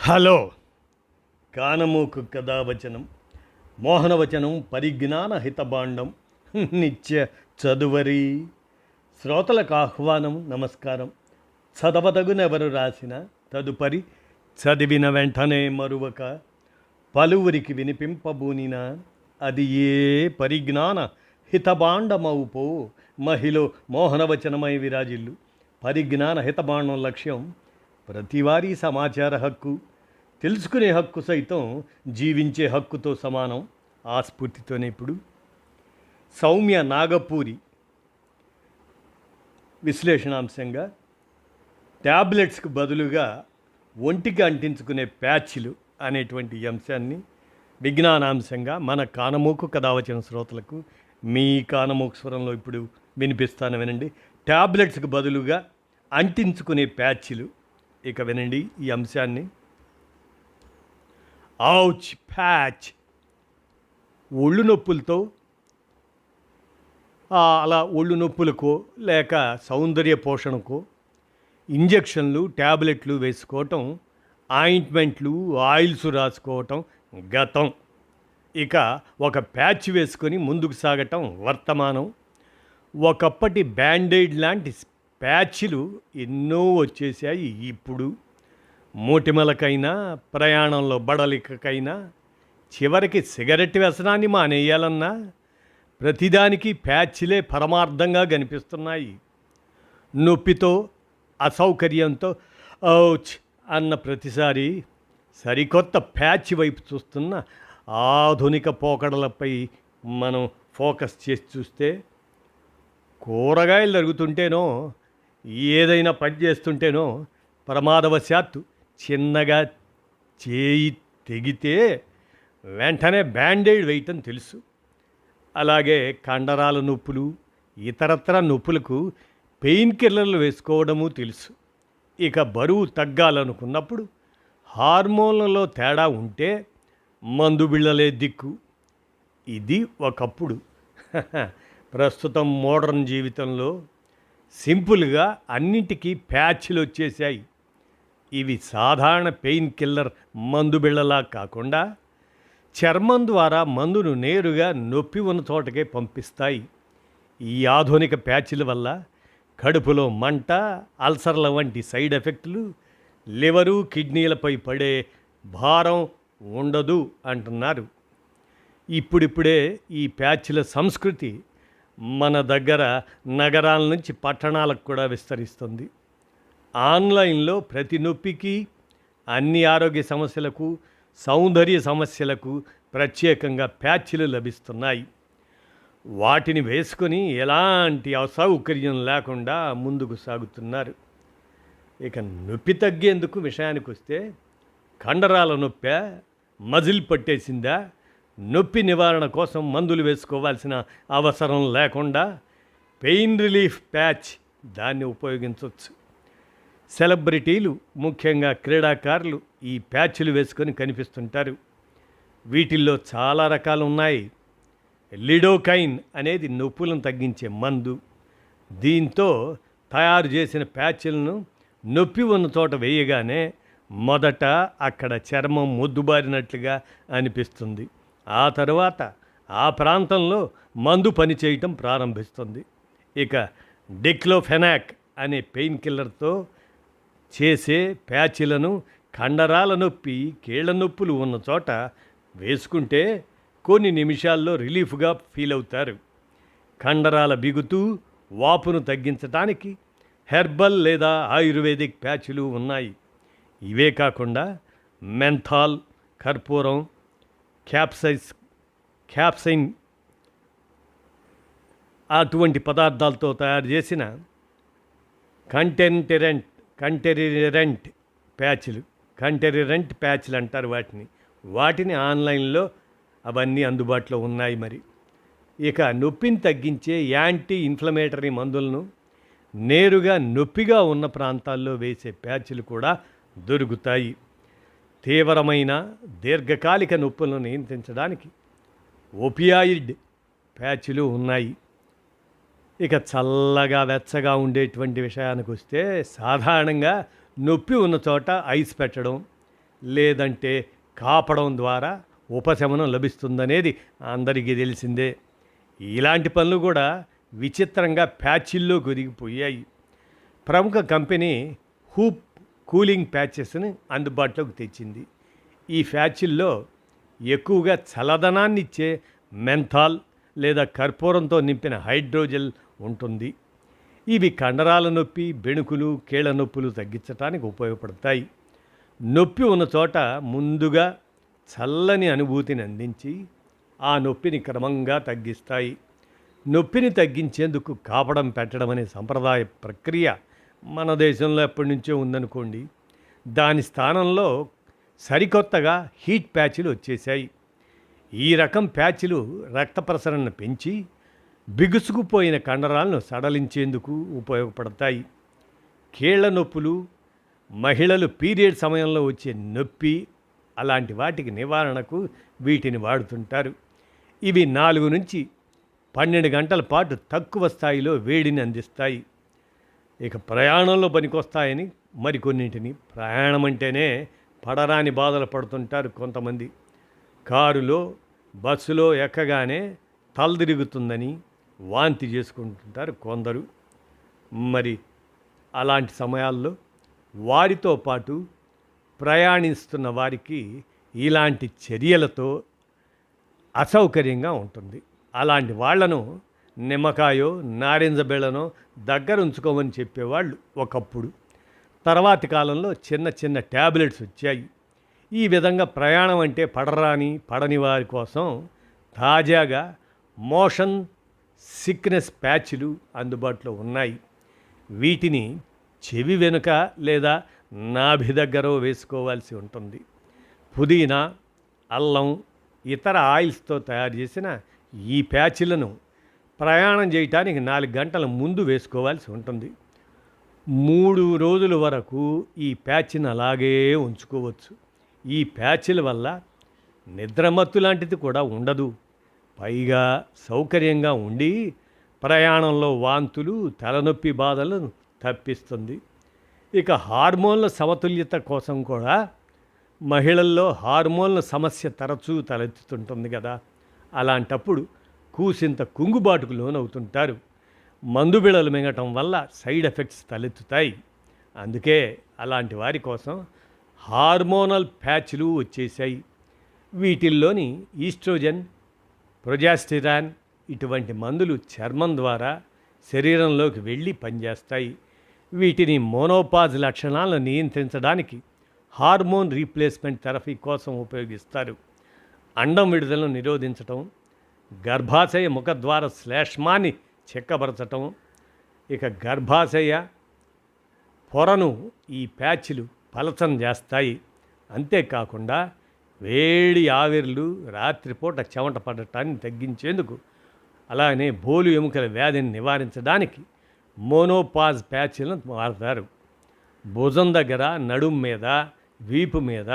Hello కానమోకు కథావచనం మోహనవచనం పరిజ్ఞాన హితబాండం నిత్య చదువరి శ్రోతలకు ఆహ్వానం నమస్కారం. చదవదగునెవరు రాసిన తదుపరి చదివిన వెంటనే మరువక పలువురికి వినిపింపబూనిన అది ఏ పరిజ్ఞాన హితబాండమవుపో మహిళ మోహనవచనమై విరాజిల్లు. పరిజ్ఞాన హితబాండం లక్ష్యం ప్రతివారీ సమాచార హక్కు, తెలుసుకునే హక్కు సైతం జీవించే హక్కుతో సమానం. ఆ స్ఫూర్తితోనే ఇప్పుడు సౌమ్య నాగపూరి విశ్లేషణాంశంగా ట్యాబ్లెట్స్కి బదులుగా ఒంటికి అంటించుకునే ప్యాచ్లు అనేటువంటి అంశాన్ని విజ్ఞానాంశంగా మన కానమోకు కథావచన శ్రోతలకు మీ కానమోకు స్వరంలో ఇప్పుడు వినిపిస్తాను, వినండి. ట్యాబ్లెట్స్కి బదులుగా అంటించుకునే ప్యాచ్లు. ఇక వినండి ఈ అంశాన్ని. Ouch patch. ఒళ్ళు నొప్పులతో అలా ఒళ్ళు నొప్పులకో లేక సౌందర్య పోషణకో ఇంజెక్షన్లు ట్యాబ్లెట్లు వేసుకోవటం, ఆయింట్మెంట్లు ఆయిల్స్ రాసుకోవటం గతం. ఇక ఒక ప్యాచ్ వేసుకొని ముందుకు సాగటం వర్తమానం. ఒకప్పటి బ్యాండేడ్ లాంటి ప్యాచ్లు ఎన్నో వచ్చేసాయి. ఇప్పుడు మూటిమలకైనా ప్రయాణంలో బడలికకైనా చివరికి సిగరెట్ వ్యసనాన్ని మానేయాలన్నా ప్రతిదానికి ప్యాచ్లే పరమార్థంగా కనిపిస్తున్నాయి. నొప్పితో అసౌకర్యంతో ఔచ్ అన్న ప్రతిసారి సరికొత్త ప్యాచ్ వైపు చూస్తున్న ఆధునిక పోకడలపై మనం ఫోకస్ చేసి చూస్తే కూరగాయలు తరుగుతుంటేనో ఏదైనా పని చేస్తుంటేనో ప్రమాదవశాత్తు చిన్నగా చేయి తెగితే వెంటనే బ్యాండేడ్ వేయటం తెలుసు. అలాగే కండరాల నొప్పులు, ఇతరత్ర నొప్పులకు పెయిన్ కిల్లర్లు వేసుకోవడము తెలుసు. ఇక బరువు తగ్గాలనుకున్నప్పుడు హార్మోన్లలో తేడా ఉంటే మందు బిళ్ళలే దిక్కు. ఇది ఒకప్పుడు. ప్రస్తుతం మోడర్న్ జీవితంలో సింపుల్గా అన్నింటికీ ప్యాచ్లు వచ్చేసాయి. ఇవి సాధారణ పెయిన్ కిల్లర్ మందు బిళ్ళలా కాకుండా చర్మం ద్వారా మందును నేరుగా నొప్పి ఉన్న చోటకే పంపిస్తాయి. ఈ ఆధునిక ప్యాచ్ల వల్ల కడుపులో మంట, అల్సర్ల వంటి సైడ్ ఎఫెక్టులు, లివరు కిడ్నీలపై పడే భారం ఉండదు అంటున్నారు. ఇప్పుడిప్పుడే ఈ ప్యాచ్ల సంస్కృతి మన దగ్గర నగరాల నుంచి పట్టణాలకు కూడా విస్తరిస్తుంది. ఆన్లైన్లో ప్రతి నొప్పికి, అన్ని ఆరోగ్య సమస్యలకు, సౌందర్య సమస్యలకు ప్రత్యేకంగా ప్యాచ్లు లభిస్తున్నాయి. వాటిని వేసుకొని ఎలాంటి అసౌకర్యం లేకుండా ముందుకు సాగుతున్నారు. ఇక నొప్పి తగ్గేందుకు విషయానికి వస్తే కండరాల నొప్పి మజిల్ పట్టేసిందా, నొప్పి నివారణ కోసం మందులు వేసుకోవాల్సిన అవసరం లేకుండా పెయిన్ రిలీఫ్ ప్యాచ్ దాన్ని ఉపయోగించవచ్చు. సెలబ్రిటీలు, ముఖ్యంగా క్రీడాకారులు ఈ ప్యాచ్లు వేసుకొని కనిపిస్తుంటారు. వీటిల్లో చాలా రకాలు ఉన్నాయి. లిడోకైన్ అనేది నొప్పులను తగ్గించే మందు. దీంతో తయారు చేసిన ప్యాచ్లను నొప్పి ఉన్న చోట వేయగానే మొదట అక్కడ చర్మం మొద్దుబారినట్లుగా అనిపిస్తుంది. ఆ తర్వాత ఆ ప్రాంతంలో మందు పనిచేయటం ప్రారంభిస్తుంది. ఇక డిక్లోఫెనాక్ అనే పెయిన్ కిల్లర్తో చేసే ప్యాచ్లను కండరాల నొప్పి, కీళ్ల నొప్పులు ఉన్న చోట వేసుకుంటే కొన్ని నిమిషాల్లో రిలీఫ్గా ఫీల్ అవుతారు. కండరాల బిగుతు, వాపును తగ్గించడానికి హెర్బల్ లేదా ఆయుర్వేదిక్ ప్యాచ్లు ఉన్నాయి. ఇవే కాకుండా మెంథాల్, కర్పూరం, క్యాప్సైన్ అటువంటి పదార్థాలతో తయారు చేసిన కంటెరిరెంట్ ప్యాచ్లు అంటారు వాటిని ఆన్లైన్లో అవన్నీ అందుబాటులో ఉన్నాయి. మరి ఇక నొప్పిని తగ్గించే యాంటీ ఇన్ఫ్లమేటరీ మందులను నేరుగా నొప్పిగా ఉన్న ప్రాంతాల్లో వేసే ప్యాచ్లు కూడా దొరుకుతాయి. తీవ్రమైన దీర్ఘకాలిక నొప్పులను నియంత్రించడానికి ఓపియాయిడ్ ప్యాచ్లు ఉన్నాయి. ఇక చల్లగా వెచ్చగా ఉండేటువంటి విషయానికి వస్తే సాధారణంగా నొప్పి ఉన్న చోట ఐస్ పెట్టడం లేదంటే కాపడం ద్వారా ఉపశమనం లభిస్తుందనేది అందరికీ తెలిసిందే. ఇలాంటి పనులు కూడా విచిత్రంగా ప్యాచిల్లో ఒదిగిపోయాయి. ప్రముఖ కంపెనీ హూప్ కూలింగ్ ప్యాచెస్ని అందుబాటులోకి తెచ్చింది. ఈ ప్యాచుల్లో ఎక్కువగా చల్లదనాన్ని ఇచ్చే మెంథాల్ లేదా కర్పూరంతో నింపిన హైడ్రోజెల్ ఉంటుంది. ఇవి కండరాల నొప్పి, బెణుకులు, కీళ్ళ నొప్పులు తగ్గించడానికి ఉపయోగపడతాయి. నొప్పి ఉన్న చోట ముందుగా చల్లని అనుభూతిని అందించి ఆ నొప్పిని క్రమంగా తగ్గిస్తాయి. నొప్పిని తగ్గించేందుకు కాపడం పెట్టడం అనే సంప్రదాయ ప్రక్రియ మన దేశంలో ఎప్పటి నుంచో ఉందనుకోండి. దాని స్థానంలో సరికొత్తగా హీట్ ప్యాచ్లు వచ్చేసాయి. ఈ రకం ప్యాచ్లు రక్త ప్రసరణను పెంచి బిగుసుకుపోయిన కండరాలను సడలించేందుకు ఉపయోగపడతాయి. కీళ్ల నొప్పులు, మహిళలు పీరియడ్ సమయంలో వచ్చే నొప్పి అలాంటి వాటికి నివారణకు వీటిని వాడుతుంటారు. ఇవి 4 నుంచి 12 గంటల పాటు తక్కువ స్థాయిలో వేడిని అందిస్తాయి. ఇక ప్రయాణంలో పనికొస్తాయని మరికొన్నింటిని. ప్రయాణం అంటేనే పడరాని బాధలు పడుతుంటారు కొంతమంది. కారులో, బస్సులో ఎక్కగానే తలదిరుగుతుందని వాంతి చేసుకుంటుంటారు కొందరు. మరి అలాంటి సమయాల్లో వారితో పాటు ప్రయాణిస్తున్న వారికి ఇలాంటి చర్యలతో అసౌకర్యంగా ఉంటుంది. అలాంటి వాళ్లను నిమ్మకాయో, నారింజ బెళ్ళనో దగ్గర ఉంచుకోమని చెప్పేవాళ్ళు ఒకప్పుడు. తర్వాతి కాలంలో చిన్న చిన్న ట్యాబ్లెట్స్ వచ్చాయి. ఈ విధంగా ప్రయాణం అంటే పడని వారి కోసం తాజాగా మోషన్ సిక్నెస్ ప్యాచ్లు అందుబాటులో ఉన్నాయి. వీటిని చెవి వెనుక లేదా నాభి దగ్గర వేసుకోవాల్సి ఉంటుంది. పుదీనా, అల్లం, ఇతర ఆయిల్స్తో తయారు చేసిన ఈ ప్యాచ్లను ప్రయాణం చేయటానికి 4 గంటల ముందు వేసుకోవాల్సి ఉంటుంది. 3 రోజుల వరకు ఈ ప్యాచ్ని అలాగే ఉంచుకోవచ్చు. ఈ ప్యాచ్ల వల్ల నిద్రమత్తు లాంటిది కూడా ఉండదు. పైగా సౌకర్యంగా ఉండి ప్రయాణంలో వాంతులు, తలనొప్పి బాధలను తప్పిస్తుంది. ఇక హార్మోన్ల సమతుల్యత కోసం కూడా మహిళల్లో హార్మోన్ల సమస్య తరచూ తలెత్తుతుంటుంది కదా. అలాంటప్పుడు కూసింత కుంగుబాటుకు లోనవుతుంటారు. మందు బిళ్ళలు మింగటం వల్ల సైడ్ ఎఫెక్ట్స్ తలెత్తుతాయి. అందుకే అలాంటి వారి కోసం హార్మోనల్ ప్యాచ్లు వచ్చేసాయి. వీటిల్లోని ఈస్ట్రోజన్, ప్రొజెస్టెరాన్ ఇటువంటి మందులు చర్మం ద్వారా శరీరంలోకి వెళ్ళి పనిచేస్తాయి. వీటిని మోనోపాజ్ లక్షణాలను నియంత్రించడానికి హార్మోన్ రీప్లేస్మెంట్ థెరపీ కోసం ఉపయోగిస్తారు. అండం విడుదలను నిరోధించటం, గర్భాశయ ముఖద్వార శ్లేష్మాన్ని చెక్కబరచటం, ఇక గర్భాశయ పొరను ఈ ప్యాచ్లు పలచన చేస్తాయి. అంతేకాకుండా వేడి ఆవిర్లు, రాత్రిపూట చెమట పడటాన్ని తగ్గించేందుకు, అలానే బోలు ఎముకల వ్యాధిని నివారించడానికి మోనోపాజ్ ప్యాచ్లను వాడతారు. భుజం దగ్గర, నడుం మీద, వీపు మీద,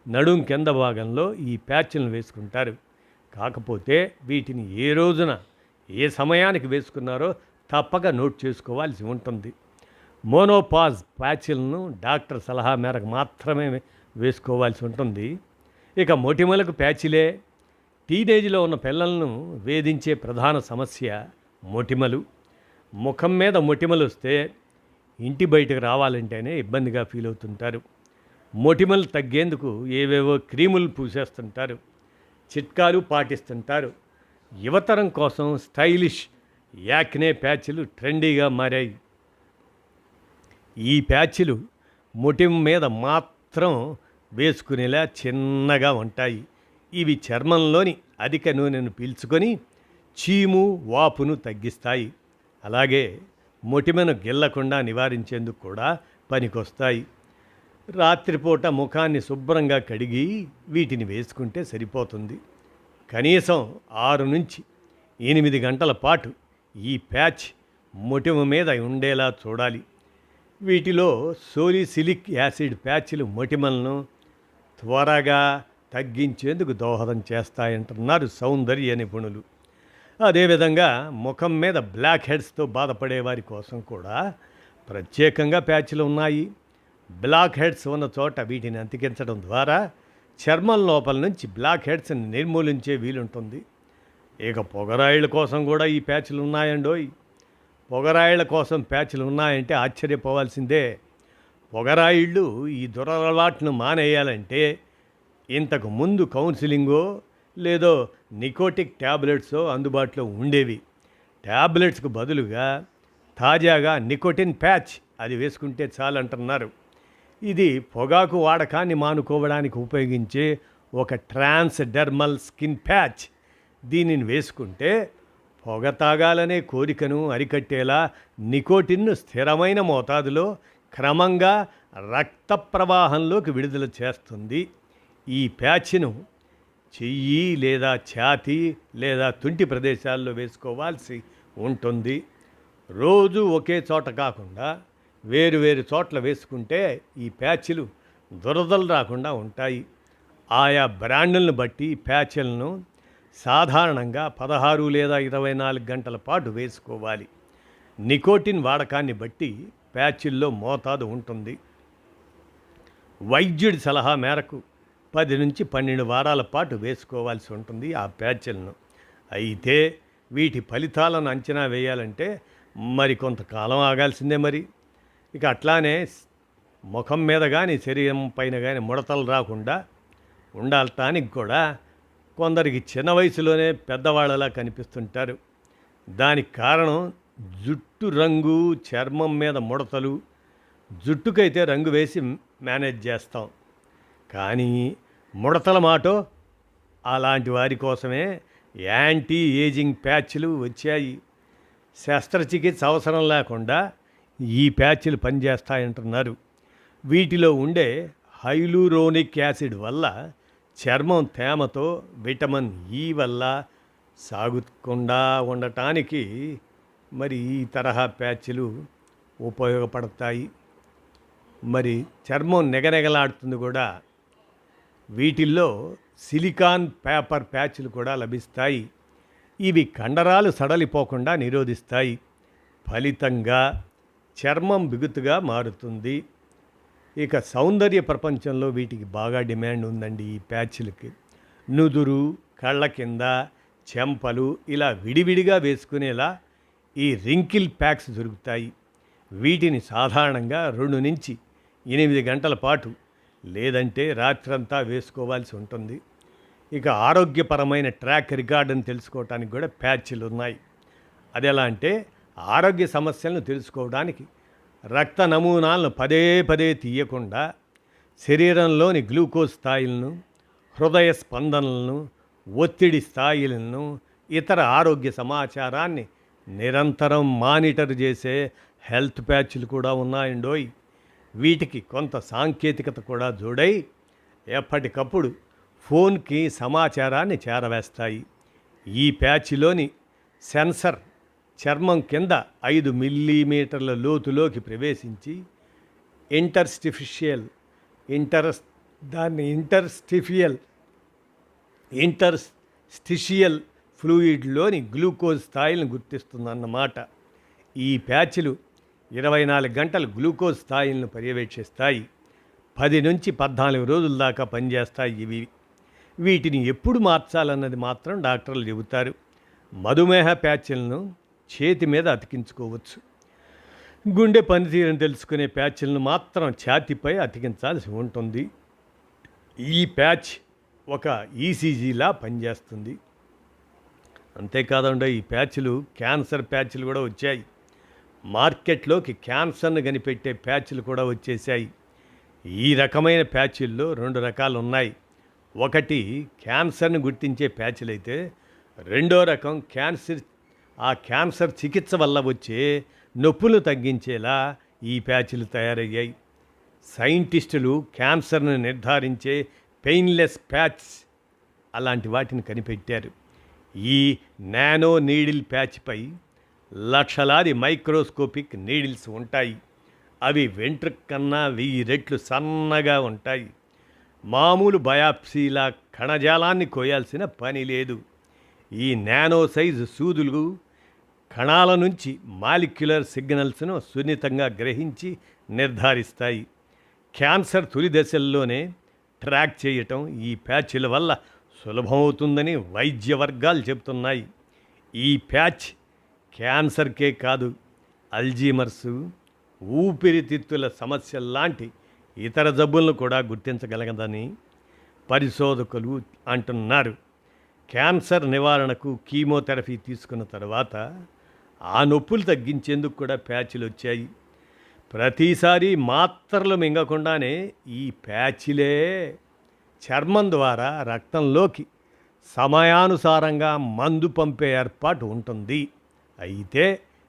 నడుం కింద భాగంలో ఈ ప్యాచ్లను వేసుకుంటారు. కాకపోతే వీటిని ఏ రోజున ఏ సమయానికి వేసుకున్నారో తప్పక నోట్ చేసుకోవాల్సి ఉంటుంది. మోనోపాజ్ ప్యాచ్లను డాక్టర్ సలహా మేరకు మాత్రమే వేసుకోవాల్సి ఉంటుంది. ఇక మొటిమలకు ప్యాచిలే. టీనేజ్లో ఉన్న పిల్లలను వేధించే ప్రధాన సమస్య మొటిమలు. ముఖం మీద మొటిమలు వస్తే ఇంటి బయటకు రావాలంటేనే ఇబ్బందిగా ఫీల్ అవుతుంటారు. మొటిమలు తగ్గేందుకు ఏవేవో క్రీములు పూసేస్తుంటారు, చిట్కాలు పాటిస్తుంటారు. యువతరం కోసం స్టైలిష్ యాక్నే ప్యాచ్లు ట్రెండీగా మారాయి. ఈ ప్యాచ్లు మొటిమ మీద మాత్రం వేసుకునేలా చిన్నగా ఉంటాయి. ఇవి చర్మంలోని అధిక నూనెను పీల్చుకొని చీము, వాపును తగ్గిస్తాయి. అలాగే మొటిమను గిల్లకుండా నివారించేందుకు కూడా పనికొస్తాయి. రాత్రిపూట ముఖాన్ని శుభ్రంగా కడిగి వీటిని వేసుకుంటే సరిపోతుంది. కనీసం 6 నుంచి 8 గంటల పాటు ఈ ప్యాచ్ మొటిమ మీద ఉండేలా చూడాలి. వీటిలో సోలిసిలిక్ యాసిడ్ ప్యాచ్లు మొటిమలను త్వరగా తగ్గించేందుకు దోహదం చేస్తాయంటున్నారు సౌందర్య నిపుణులు. అదేవిధంగా ముఖం మీద బ్లాక్ హెడ్స్తో బాధపడే వారి కోసం కూడా ప్రత్యేకంగా ప్యాచ్లు ఉన్నాయి. బ్లాక్ హెడ్స్ ఉన్న చోట వీటిని అతికించడం ద్వారా చర్మం లోపల నుంచి బ్లాక్ హెడ్స్ని నిర్మూలించే వీలుంటుంది. ఇక పొగరాయిళ్ళ కోసం కూడా ఈ ప్యాచ్లు ఉన్నాయండోయ్. పొగరాయిళ్ళ కోసం ప్యాచ్లు ఉన్నాయంటే ఆశ్చర్యపోవాల్సిందే. పొగరాయిళ్ళు ఈ దురలవాటును మానేయాలంటే ఇంతకు ముందు కౌన్సిలింగో లేదో నికోటిక్ ట్యాబ్లెట్సో అందుబాటులో ఉండేవి. ట్యాబ్లెట్స్కు బదులుగా తాజాగా నికోటిన్ ప్యాచ్ అది వేసుకుంటే చాలంటున్నారు. ఇది పొగాకు వాడకాన్ని మానుకోవడానికి ఉపయోగించే ఒక ట్రాన్స్డెర్మల్ స్కిన్ ప్యాచ్. దీనిని వేసుకుంటే పొగ తాగాలనే కోరికను అరికట్టేలా నికోటిన్ను స్థిరమైన మోతాదులో క్రమంగా రక్త ప్రవాహంలోకి విడుదల చేస్తుంది. ఈ ప్యాచ్ను చెయ్యి లేదా ఛాతీ లేదా తుంటి ప్రదేశాల్లో వేసుకోవాల్సి ఉంటుంది. రోజు ఒకే చోట కాకుండా వేరు వేరు చోట్ల వేసుకుంటే ఈ ప్యాచ్లు దురదలు రాకుండా ఉంటాయి. ఆయా బ్రాండ్లను బట్టి ప్యాచ్లను సాధారణంగా 16 లేదా 24 గంటల పాటు వేసుకోవాలి. నికోటిన్ వాడకాన్ని బట్టి ప్యాచ్ల్లో మోతాదు ఉంటుంది. వైద్యుడి సలహా మేరకు 10 నుంచి 12 వారాల పాటు వేసుకోవాల్సి ఉంటుంది ఆ ప్యాచ్లను. అయితే వీటి ఫలితాలను అంచనా వేయాలంటే మరి కొంతకాలం ఆగాల్సిందే. మరి ఇక అట్లానే ముఖం మీద కానీ శరీరం పైన కానీ ముడతలు రాకుండా ఉండటానికి కూడా కొందరికి చిన్న వయసులోనే పెద్దవాళ్ళలా కనిపిస్తుంటారు. దానికి కారణం జుట్టు రంగు, చర్మం మీద ముడతలు. జుట్టుకైతే రంగు వేసి మేనేజ్ చేస్తాం, కానీ ముడతల మాటో అలాంటి వారి కోసమే యాంటీ ఏజింగ్ ప్యాచ్లు వచ్చాయి. శస్త్రచికిత్స అవసరం లేకుండా ఈ ప్యాచ్లు పనిచేస్తాయంటున్నారు. వీటిలో ఉండే హైలూరోనిక్ యాసిడ్ వల్ల చర్మం తేమతో విటమిన్ ఈ వల్ల సాగుకుండా ఉండటానికి మరి ఈ తరహా ప్యాచ్లు ఉపయోగపడతాయి. మరి చర్మం నెగనెగలాడుతుంది కూడా. వీటిల్లో సిలికాన్ పేపర్ ప్యాచ్లు కూడా లభిస్తాయి. ఇవి కండరాలు సడలిపోకుండా నిరోధిస్తాయి. ఫలితంగా చర్మం బిగుతుగా మారుతుంది. ఇక సౌందర్య ప్రపంచంలో వీటికి బాగా డిమాండ్ ఉందండి. ఈ ప్యాచ్లకి నుదురు, కళ్ళ కింద, చెంపలు ఇలా విడివిడిగా వేసుకునేలా ఈ రింకిల్ ప్యాక్స్ దొరుకుతాయి. వీటిని సాధారణంగా 2 నుంచి 8 గంటల పాటు లేదంటే రాత్రంతా వేసుకోవాల్సి ఉంటుంది. ఇక ఆరోగ్యపరమైన ట్రాక్ రికార్డును తెలుసుకోవడానికి కూడా ప్యాచ్లు ఉన్నాయి. అది ఎలా అంటే ఆరోగ్య సమస్యలను తెలుసుకోవడానికి రక్త నమూనాలను పదే పదే తీయకుండా శరీరంలోని గ్లూకోజ్ స్థాయిలను, హృదయ స్పందనలను, ఒత్తిడి స్థాయిలను, ఇతర ఆరోగ్య సమాచారాన్ని నిరంతరం మానిటర్ చేసే హెల్త్ ప్యాచ్లు కూడా ఉన్నాయండోయ్. వీటికి కొంత సాంకేతికత కూడా జోడై ఎప్పటికప్పుడు ఫోన్కి సమాచారాన్ని చేరవేస్తాయి. ఈ ప్యాచ్లోని సెన్సర్ చర్మం కింద 5 మిల్లీమీటర్ల లోతులోకి ప్రవేశించి ఇంటర్స్టిషియల్ ఫ్లూయిడ్లోని గ్లూకోజ్ స్థాయిలను గుర్తిస్తుందన్నమాట. ఈ ప్యాచ్లు 24 గంటలు గ్లూకోజ్ స్థాయిలను పర్యవేక్షిస్తాయి. 10 నుంచి 14 రోజుల దాకా పనిచేస్తాయి. వీటిని ఎప్పుడు మార్చాలన్నది మాత్రం డాక్టర్లు చెబుతారు. మధుమేహ ప్యాచ్లను చేతి మీద అతికించుకోవచ్చు. గుండె పనితీరును తెలుసుకునే ప్యాచ్లను మాత్రం ఛాతీపై అతికించాల్సి ఉంటుంది. ఈ ప్యాచ్ ఒక ఈసీజీలా పనిచేస్తుంది. అంతేకాదండి, ఈ ప్యాచ్లు క్యాన్సర్ ప్యాచ్లు కూడా వచ్చాయి. మార్కెట్లోకి క్యాన్సర్ను కనిపెట్టే ప్యాచ్లు కూడా వచ్చేసాయి. ఈ రకమైన ప్యాచ్ల్లో 2 రకాలు ఉన్నాయి. ఒకటి క్యాన్సర్ను గుర్తించే ప్యాచ్లు అయితే, రెండో రకం క్యాన్సర్ చికిత్స వల్ల వచ్చే నొప్పులు తగ్గించేలా ఈ ప్యాచ్లు తయారయ్యాయి. సైంటిస్టులు క్యాన్సర్ను నిర్ధారించే పెయిన్లెస్ ప్యాచ్ అలాంటి వాటిని కనిపెట్టారు. ఈ నానో నీడిల్ ప్యాచ్పై లక్షలాది మైక్రోస్కోపిక్ నీడిల్స్ ఉంటాయి. అవి వెంట్రుక కన్నా 1000 రెట్లు సన్నగా ఉంటాయి. మామూలు బయాప్సీలా కణజాలాన్ని కోయాల్సిన పని లేదు. ఈ నానో సైజు సూదులు కణాల నుంచి మాలిక్యులర్ సిగ్నల్స్ను సున్నితంగా గ్రహించి నిర్ధారిస్తాయి. క్యాన్సర్ తొలి దశల్లోనే ట్రాక్ చేయటం ఈ ప్యాచ్ల వల్ల సులభమవుతుందని వైద్య వర్గాలు చెబుతున్నాయి. ఈ ప్యాచ్ క్యాన్సర్కే కాదు, అల్జీమర్స్, ఊపిరితిత్తుల సమస్యల్లాంటి ఇతర జబ్బులను కూడా గుర్తించగలగదని పరిశోధకులు అంటున్నారు. క్యాన్సర్ నివారణకు కీమోథెరపీ తీసుకున్న తర్వాత ఆ నొప్పులు తగ్గించేందుకు కూడా ప్యాచ్లు వచ్చాయి. ప్రతిసారి మాత్రలు మింగకుండానే ఈ ప్యాచ్లే చర్మం ద్వారా రక్తంలోకి సమయానుసారంగా మందు పంపే ఏర్పాటు ఉంటుంది. అయితే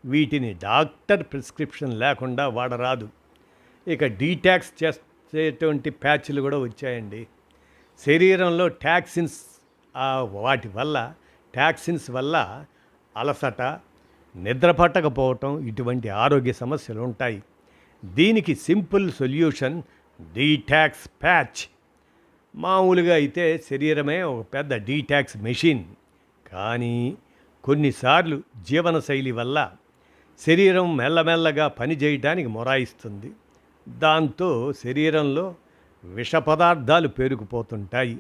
వీటిని డాక్టర్ ప్రిస్క్రిప్షన్ లేకుండా వాడరాదు. ఇక డీటాక్స్ చేసేటువంటి ప్యాచ్లు కూడా వచ్చాయండి. శరీరంలో టాక్సిన్స్ వల్ల అలసట, నిద్ర పట్టకపోవటం ఇటువంటి ఆరోగ్య సమస్యలు ఉంటాయి. దీనికి సింపుల్ సొల్యూషన్ డీటాక్స్ ప్యాచ్. మామూలుగా అయితే శరీరమే ఒక పెద్ద డీటాక్స్ మెషిన్. కానీ కొన్నిసార్లు జీవనశైలి వల్ల శరీరం మెల్లమెల్లగా పనిచేయడానికి మొరాయిస్తుంది. దాంతో శరీరంలో విష పదార్థాలు పేరుకుపోతుంటాయి.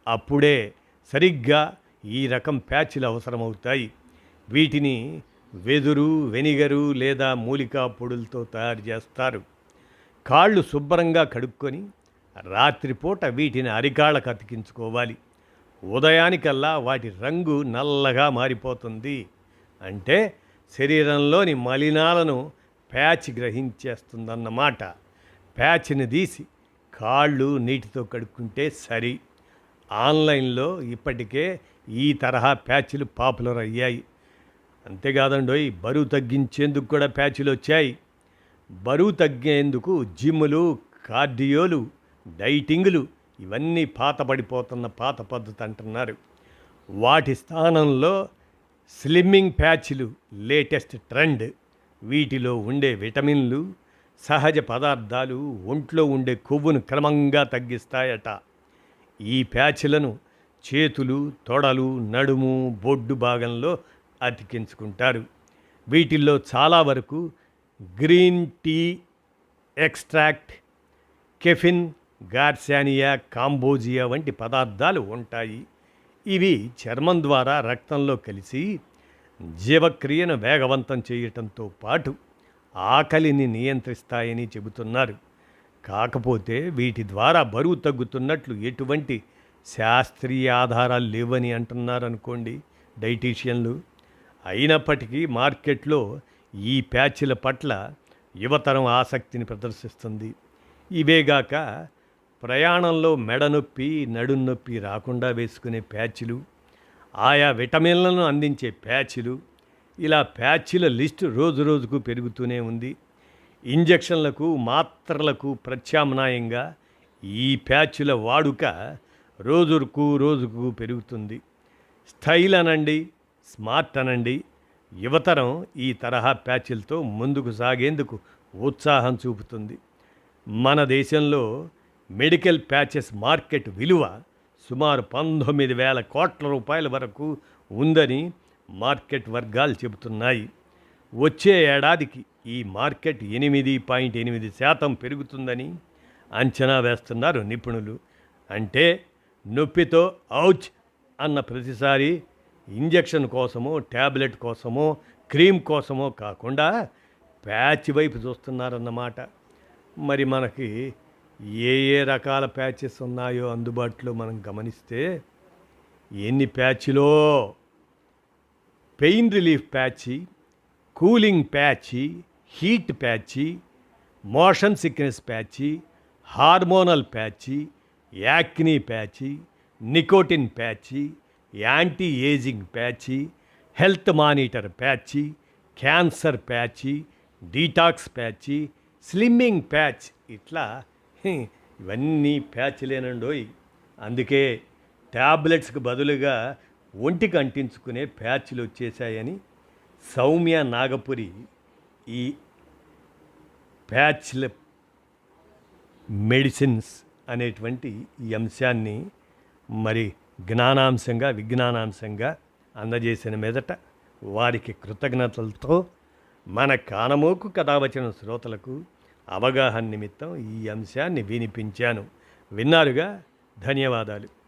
అప్పుడే సరిగ్గా ఈ రకం ప్యాచ్లు అవసరమవుతాయి. వీటిని వెదురు, వెనిగరు లేదా మూలికా పొడులతో తయారు చేస్తారు. కాళ్ళు శుభ్రంగా కడుక్కొని రాత్రిపూట వీటిని అరికాళ్ళకు అతికించుకోవాలి. ఉదయానికల్లా వాటి రంగు నల్లగా మారిపోతుంది. అంటే శరీరంలోని మలినాలను ప్యాచ్ గ్రహించేస్తుందన్నమాట. ప్యాచ్ని తీసి కాళ్ళు నీటితో కడుక్కుంటే సరి. ఆన్లైన్లో ఇప్పటికే ఈ తరహా ప్యాచ్లు పాపులర్ అయ్యాయి. అంతేకాదండోయ్, బరువు తగ్గించేందుకు కూడా ప్యాచ్లు వచ్చాయి. బరువు తగ్గేందుకు జిమ్ములు, కార్డియోలు, డైటింగ్లు ఇవన్నీ పాతబడిపోతున్న పాత పద్ధతి అంటున్నారు. వాటి స్థానంలో స్లిమ్మింగ్ ప్యాచ్లు లేటెస్ట్ ట్రెండ్. వీటిలో ఉండే విటమిన్లు, సహజ పదార్థాలు ఒంట్లో ఉండే కొవ్వును క్రమంగా తగ్గిస్తాయట. ఈ ప్యాచ్లను చేతులు, తొడలు, నడుము, బొడ్డు భాగంలో అతికించుకుంటారు. వీటిల్లో చాలా వరకు గ్రీన్ టీ ఎక్స్ట్రాక్ట్, కెఫిన్, గార్సానియా, కాంబోజియా వంటి పదార్థాలు ఉంటాయి. ఇవి చర్మం ద్వారా రక్తంలో కలిసి జీవక్రియను వేగవంతం చేయటంతో పాటు ఆకలిని నియంత్రిస్తాయని చెబుతున్నారు. కాకపోతే వీటి ద్వారా బరువు తగ్గుతున్నట్లు ఎటువంటి శాస్త్రీయ ఆధారాలు లేవని అంటున్నారు అనుకోండి డైటీషియన్లు. అయినప్పటికీ మార్కెట్లో ఈ ప్యాచ్ల పట్ల యువతరం ఆసక్తిని ప్రదర్శిస్తుంది. ఇవేగాక ప్రయాణంలో మెడనొప్పి, నడునొప్పి రాకుండా వేసుకునే ప్యాచ్లు, ఆయా విటమిన్లను అందించే ప్యాచ్లు, ఇలా ప్యాచ్ల లిస్టు రోజు రోజుకు పెరుగుతూనే ఉంది. ఇంజెక్షన్లకు, మాత్రలకు ప్రత్యామ్నాయంగా ఈ ప్యాచ్ల వాడుక రోజుకు పెరుగుతుంది. స్టైల్ అనండి, స్మార్ట్ అనండి, యువతరం ఈ తరహా ప్యాచ్లతో ముందుకు సాగేందుకు ఉత్సాహం చూపుతుంది. మన దేశంలో మెడికల్ ప్యాచెస్ మార్కెట్ విలువ సుమారు 19,000 కోట్ల రూపాయల వరకు ఉందని మార్కెట్ వర్గాలు చెబుతున్నాయి. వచ్చే ఏడాదికి ఈ మార్కెట్ 8.8% పెరుగుతుందని అంచనా వేస్తున్నారు నిపుణులు. అంటే నొప్పితో ఔచ్ అన్న ప్రతిసారి ఇంజెక్షన్ కోసమో, ట్యాబ్లెట్ కోసమో, క్రీమ్ కోసమో కాకుండా ప్యాచ్ వైపు చూస్తున్నారన్నమాట. మరి మనకి ఏ రకాల ప్యాచెస్ ఉన్నాయో అందుబాటులో మనం గమనిస్తే ఎన్ని ప్యాచ్లో pain relief patch, cooling patch, heat patch, motion sickness patch, hormonal patch, acne patch, nicotine patch, anti ageing patch, health monitor patch, cancer patch, detox patch, slimming patch, ఇట్లా ఇవన్నీ ప్యాచ్లేనండోయ్. అందుకే ట్యాబ్లెట్స్కి బదులుగా ఒంటికి అంటించుకునే ప్యాచ్లు వచ్చేసాయని సౌమ్య నాగపురి ఈ ప్యాచ్ల మెడిసిన్స్ అనేటువంటి ఈ అంశాన్ని మరి విజ్ఞానాంశంగా అందజేసిన మీదట వారికి కృతజ్ఞతలతో మన కానమోకు కథ వచ్చిన శ్రోతలకు అవగాహన నిమిత్తం ఈ అంశాన్ని వినిపించాను. విన్నారుగా? ధన్యవాదాలు.